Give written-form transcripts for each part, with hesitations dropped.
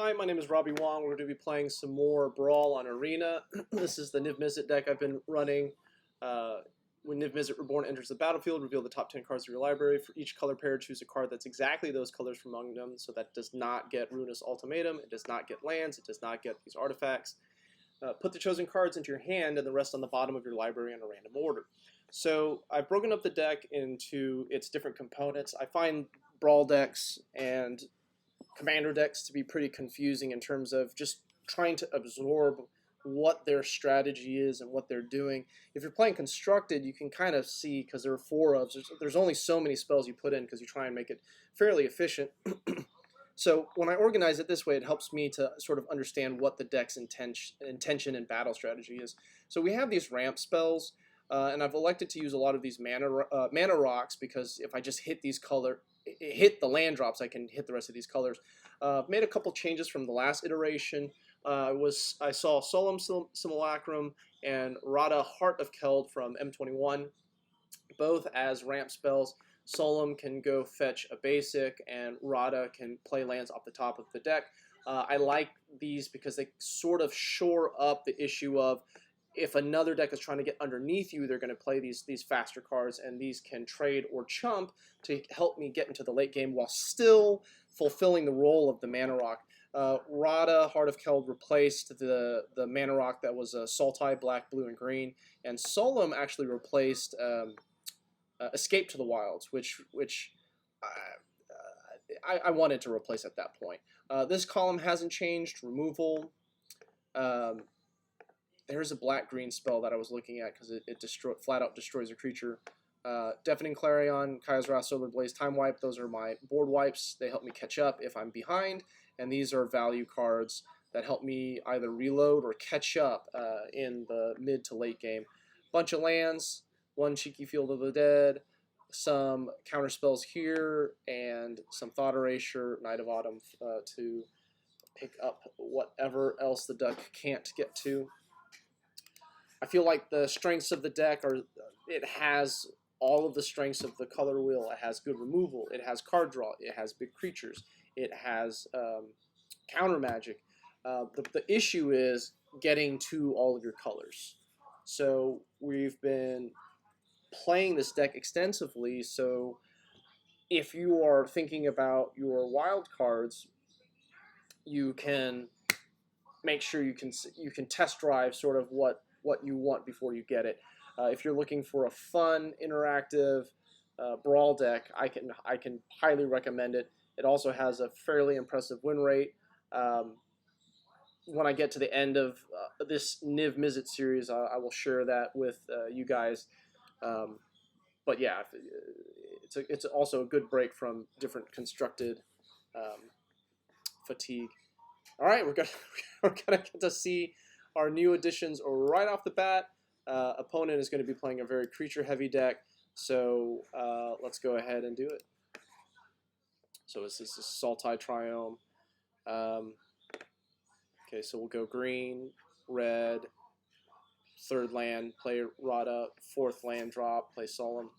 Hi, my name is Robbie Wong. We're going to be playing some more Brawl on Arena. This is the Niv Mizzet deck I've been running. When Niv Mizzet Reborn enters the battlefield, reveal the top 10 cards of your library. For each color pair, choose a card that's exactly those colors from among them. So that does not get Ruinous Ultimatum, it does not get lands, it does not get these artifacts. Put the chosen cards into your hand and the rest on the bottom of your library in a random order. So I've broken up the deck into its different components. I find Brawl decks and Commander decks to be pretty confusing in terms of just trying to absorb what their strategy is and what they're doing. If you're playing Constructed, you can kind of see, because there are 4 of, there's only so many spells you put in because you try and make it fairly efficient. So when I organize it this way, it helps me to sort of understand what the deck's intention and battle strategy is. So we have these ramp spells, and I've elected to use a lot of these mana rocks because if I just hit hit the land drops, I can hit the rest of these colors. Made a couple changes from the last iteration. I saw Solemn Simulacrum and Rada Heart of Keld from M21, both as ramp spells. Solemn can go fetch a basic, and Rada can play lands off the top of the deck. I like these because they sort of shore up the issue of if another deck is trying to get underneath you, they're going to play these faster cards, and these can trade or chump to help me get into the late game while still fulfilling the role of the mana rock. Rada Heart of Keld replaced the mana rock that was Sultai, black, blue, and green, and Solemn actually replaced Escape to the Wilds, which I wanted to replace at that point. This column hasn't changed. Removal. There's a black-green spell that I was looking at because it flat out destroys a creature. Deafening Clarion, Kaya's Wrath, Solar Blaze, Time Wipe, those are my board wipes. They help me catch up if I'm behind, and these are value cards that help me either reload or catch up in the mid to late game. Bunch of lands, 1 Cheeky Field of the Dead, some counter spells here, and some Thought Erasure, Night of Autumn to pick up whatever else the deck can't get to. I feel like the strengths of the deck are, it has all of the strengths of the color wheel. It has good removal, it has card draw, it has big creatures, it has counter magic. The issue is getting to all of your colors. So we've been playing this deck extensively, so if you are thinking about your wild cards, you can make sure you can test drive sort of what you want before you get it. If you're looking for a fun, interactive Brawl deck, I can highly recommend it. It also has a fairly impressive win rate. When I get to the end of this Niv Mizzet series, I will share that with you guys. But yeah, it's also a good break from different Constructed fatigue. All right, we're gonna get to see our new additions right off the bat. Opponent is going to be playing a very creature-heavy deck, so let's go ahead and do it. So this is Sultai Triome. Okay, so we'll go green, red, 3rd land, play Rada, 4th land drop, play Solemn.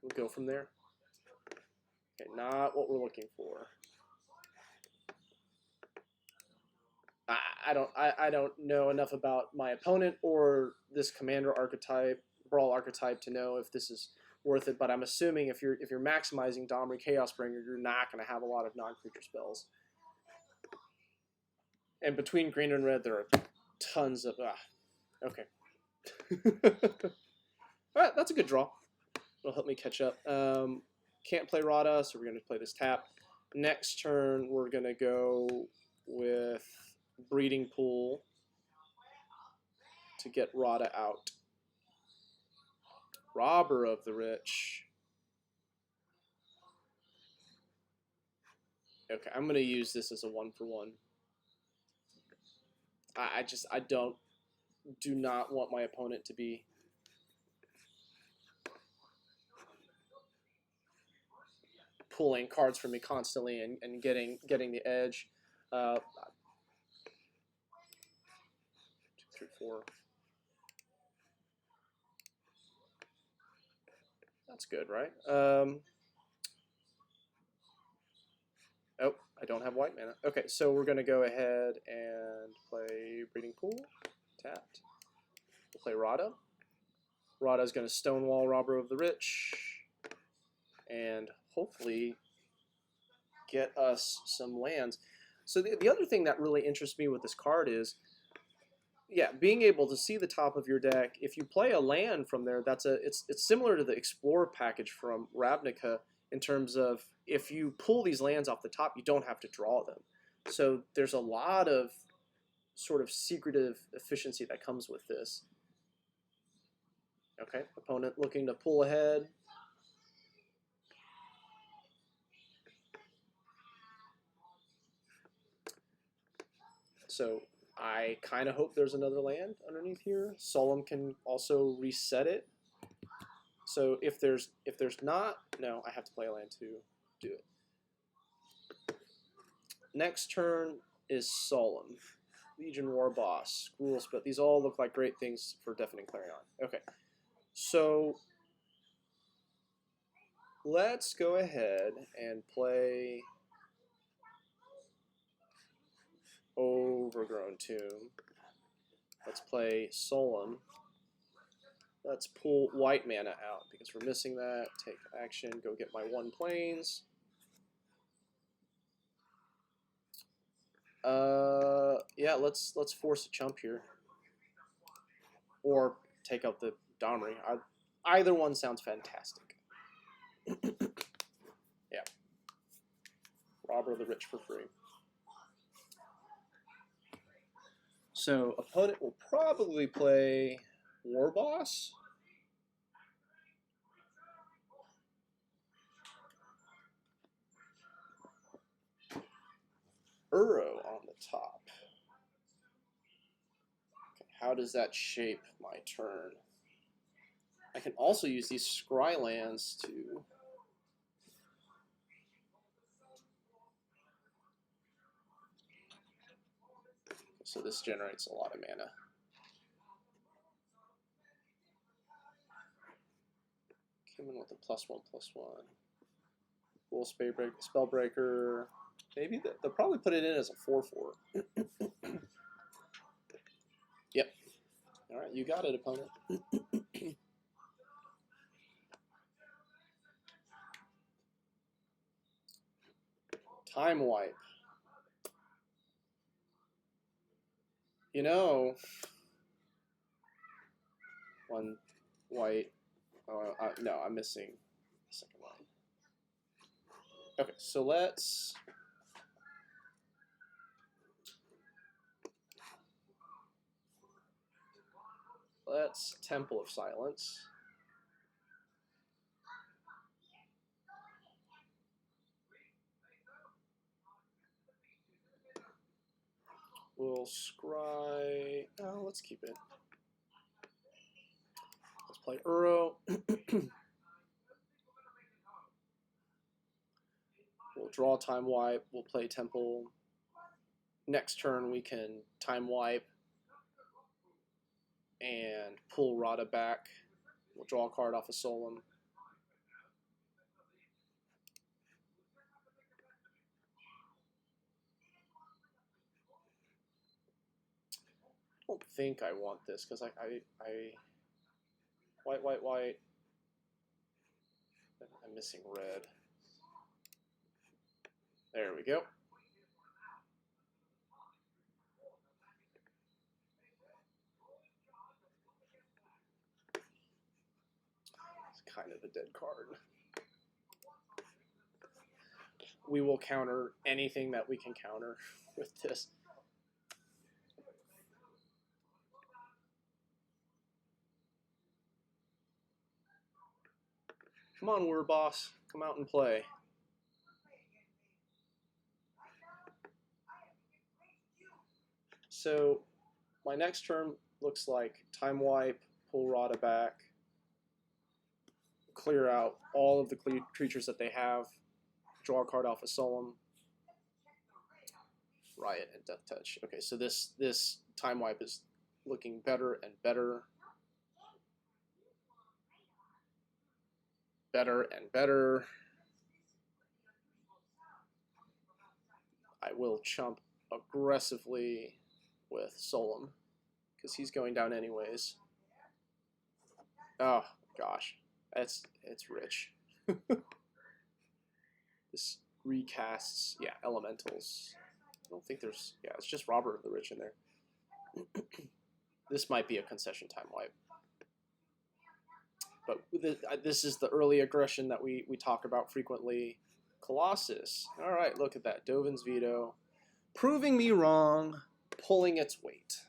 We'll go from there. Okay, not what we're looking for. I don't know enough about my opponent or this commander archetype, Brawl archetype, to know if this is worth it. But I'm assuming if you're maximizing Domri Chaosbringer, you're not going to have a lot of non-creature spells. And between green and red, there are tons of okay. All right, that's a good draw. It'll help me catch up. Can't play Rada, so we're going to play this tap. Next turn, we're going to go with Breeding Pool to get Rada out. Robber of the Rich. Okay, I'm going to use this as a 1-for-1. I do not want my opponent to be pulling cards from me constantly and getting the edge. 2, 3, 4. That's good, right? Oh, I don't have white mana. Okay, so we're going to go ahead and play Breeding Pool. Tapped. We'll play Rada. Rada is going to Stonewall Robber of the Rich. And hopefully get us some lands. So the other thing that really interests me with this card is, yeah, being able to see the top of your deck. If you play a land from there, it's similar to the Explorer package from Ravnica in terms of if you pull these lands off the top, you don't have to draw them. So there's a lot of sort of secretive efficiency that comes with this. Okay, opponent looking to pull ahead. So I kind of hope there's another land underneath here. Solemn can also reset it. So if there's not, no, I have to play a land to do it. Next turn is Solemn. Legion War Boss, Gruul Spit. These all look like great things for Deafening Clarion. Okay, so let's go ahead and play Overgrown Tomb. Let's play Solemn. Let's pull white mana out because we're missing that. Take action, go get my 1 plains. Yeah, let's force a chump here. Or take out the Domri. Either one sounds fantastic. Yeah. Robber of the Rich for free. So opponent will probably play War Boss. Uro on the top. Okay, how does that shape my turn? I can also use these scry lands to... So this generates a lot of mana. Come in with a +1/+1. Full Spellbreaker. Maybe they'll probably put it in as a 4/4. Yep. All right, you got it, opponent. Time Wipe. You know, 1 white. Oh, no, I'm missing the second line. Okay, so let's Temple of Silence. We'll scry. Oh, let's keep it. Let's play Uro. We'll draw Time Wipe. We'll play Temple. Next turn we can Time Wipe and pull Rada back. We'll draw a card off of Solemn. I don't think I want this because I white. I'm missing red. There we go. It's kind of a dead card. We will counter anything that we can counter with this. Come on, War Boss. Come out and play. So my next turn looks like Time Wipe, pull Rada back, clear out all of the creatures that they have, draw a card off of Solemn, Riot, and Death Touch. Okay, so this Time Wipe is looking better and better. Better and better. I will chump aggressively with Solum, because he's going down anyways. Oh, gosh. It's rich. This recasts, yeah, elementals. I don't think there's, yeah, it's just Robert of the Rich in there. This might be a concession time wipe. But this is the early aggression that we talk about frequently. Colossus. All right, look at that. Dovin's Veto. Proving me wrong, pulling its weight.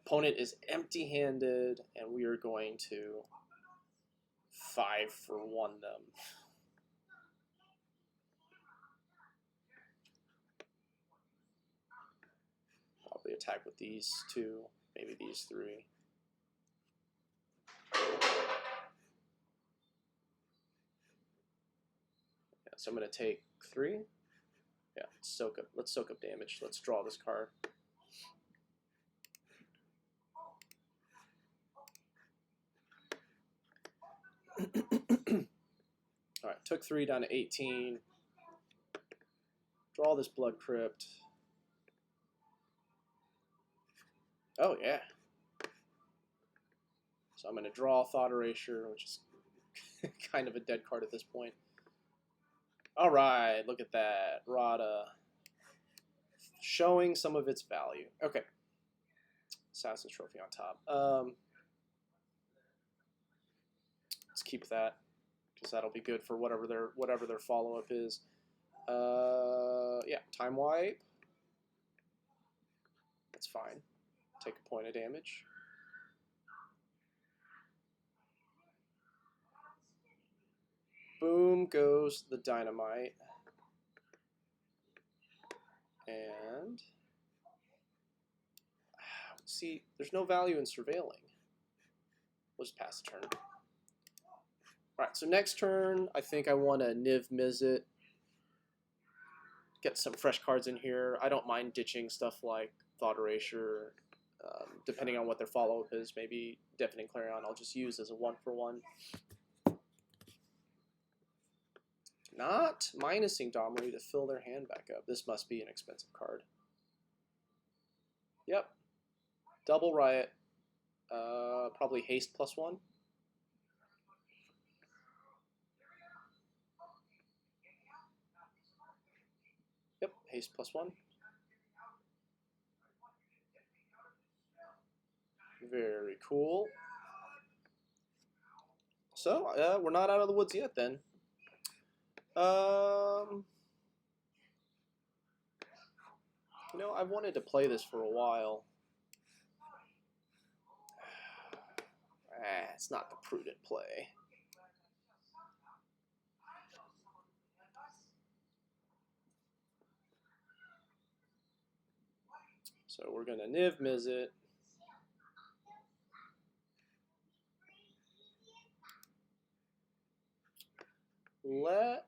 Opponent is empty-handed, and we are going to 5-for-1 them. Probably attack with these two, maybe these three. Yeah, so I'm going to take 3. Yeah, let's soak up damage. Let's draw this card. All right, took 3 down to 18. Draw this Blood Crypt. Oh, yeah. So I'm going to draw Thought Erasure, which is kind of a dead card at this point. All right, look at that. Rada. Showing some of its value. Okay. Assassin's Trophy on top. Let's keep that, because that'll be good for whatever their follow-up is. Yeah, Time Wipe. That's fine. Take a point of damage. Boom goes the dynamite. And see, there's no value in surveilling. We'll just pass the turn. Alright, so next turn, I think I want to Niv Mizzet. Get some fresh cards in here. I don't mind ditching stuff like Thought Erasure. Depending on what their follow-up is, maybe Deafening Clarion I'll just use as a 1-for-1. Not minusing Domri to fill their hand back up. This must be an expensive card. Yep. Double Riot. Probably Haste +1. Yep, Haste +1. Very cool. So, we're not out of the woods yet then. You know, I've wanted to play this for a while. It's not the prudent play. So we're going to Niv Mizzet. Let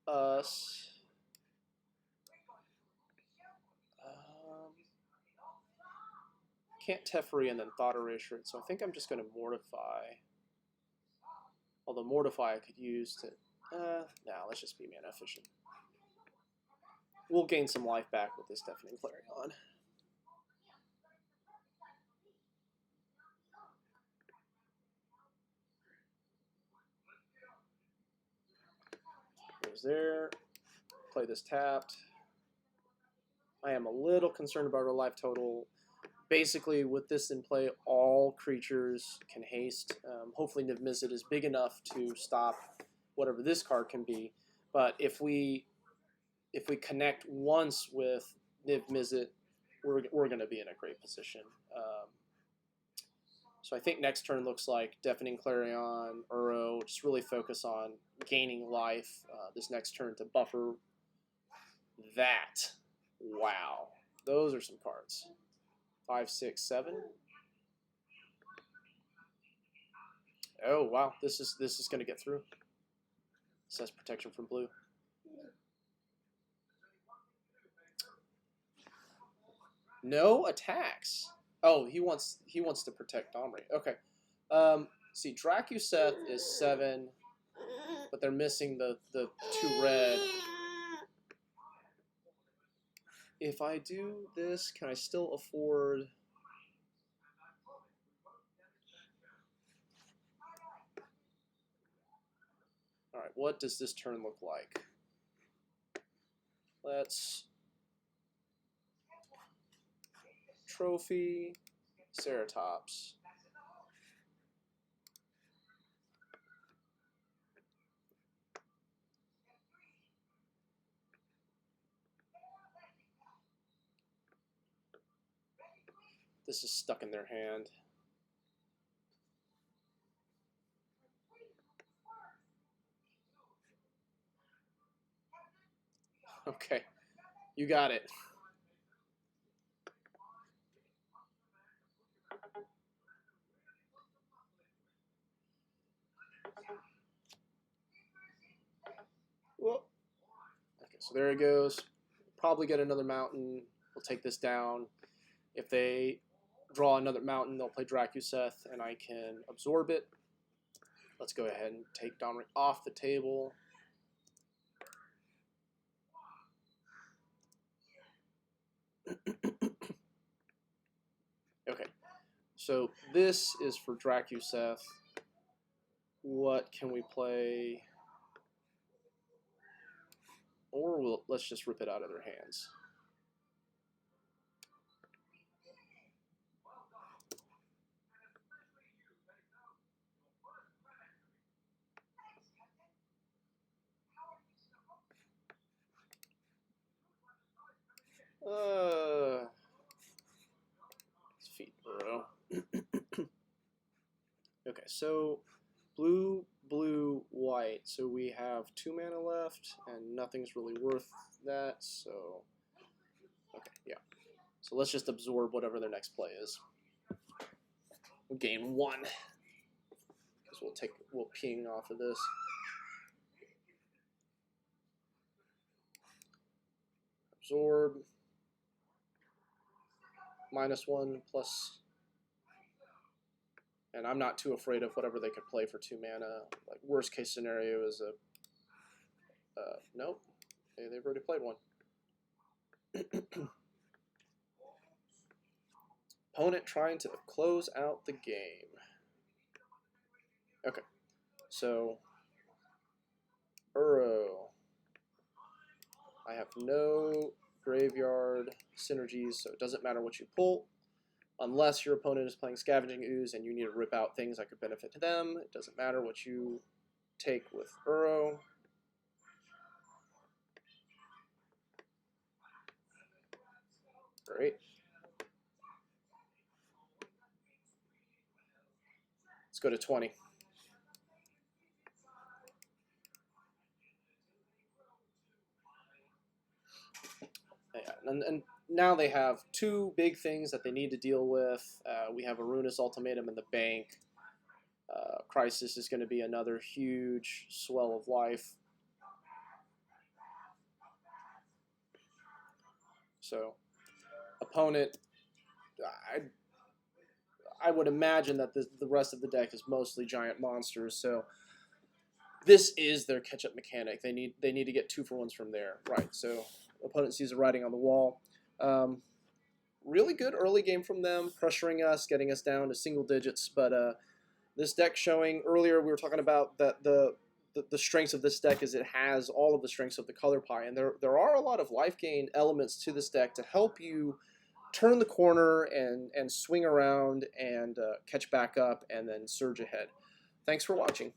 us can't Teferi and then Thought Erasure, so I think I'm just going to Mortify. Although Mortify I could use to... nah, let's just be mana efficient. We'll gain some life back with this Deafening Clarion. Goes there. Play this tapped. I am a little concerned about our life total. Basically, with this in play, all creatures can haste. Hopefully Niv Mizzet is big enough to stop whatever this card can be. But if we connect once with Niv Mizzet, we're going to be in a great position. So I think next turn looks like Deafening Clarion, Uro, just really focus on gaining life this next turn to buffer that. Wow. Those are some cards. 5, 6, 7. Oh wow, this is going to get through. It says protection from blue. No attacks. Oh, he wants to protect Domri. Okay. See, Dracuseth is 7, but they're missing the 2 red. if I do this, can I still afford... Alright, what does this turn look like? Let's... Trophy, Ceratops. This is stuck in their hand. Okay, you got it. Whoa. Okay, so there it goes. Probably get another mountain. We'll take this down. If they draw another mountain, they'll play Dracuseth, and I can absorb it. Let's go ahead and take Domri off the table. Okay, so this is for Dracuseth. What can we play? Or let's just rip it out of their hands. Feet burrow. Okay, so blue, blue, white. So we have 2 mana left, and nothing's really worth that. So, okay, yeah. So let's just absorb whatever their next play is. We'll gain 1 because we'll ping off of this. Absorb. -1 plus, and I'm not too afraid of whatever they could play for 2 mana. Like worst case scenario is a nope, they've already played one. Opponent trying to close out the game. Okay, so Uro. I have no graveyard synergies, so it doesn't matter what you pull, unless your opponent is playing Scavenging Ooze and you need to rip out things that could benefit to them. It doesn't matter what you take with Uro. Great. Let's go to 20. Yeah, and now they have 2 big things that they need to deal with. We have a Ruinous Ultimatum in the bank. Crisis is going to be another huge swell of life. So, opponent, I would imagine that the rest of the deck is mostly giant monsters. So, this is their catch-up mechanic. They need to get 2-for-1s from there, right? So, opponent sees the writing on the wall. Really good early game from them, pressuring us, getting us down to single digits. But this deck showing earlier, we were talking about that the strengths of this deck is it has all of the strengths of the color pie, and there are a lot of life gain elements to this deck to help you turn the corner and swing around and catch back up and then surge ahead. Thanks for watching.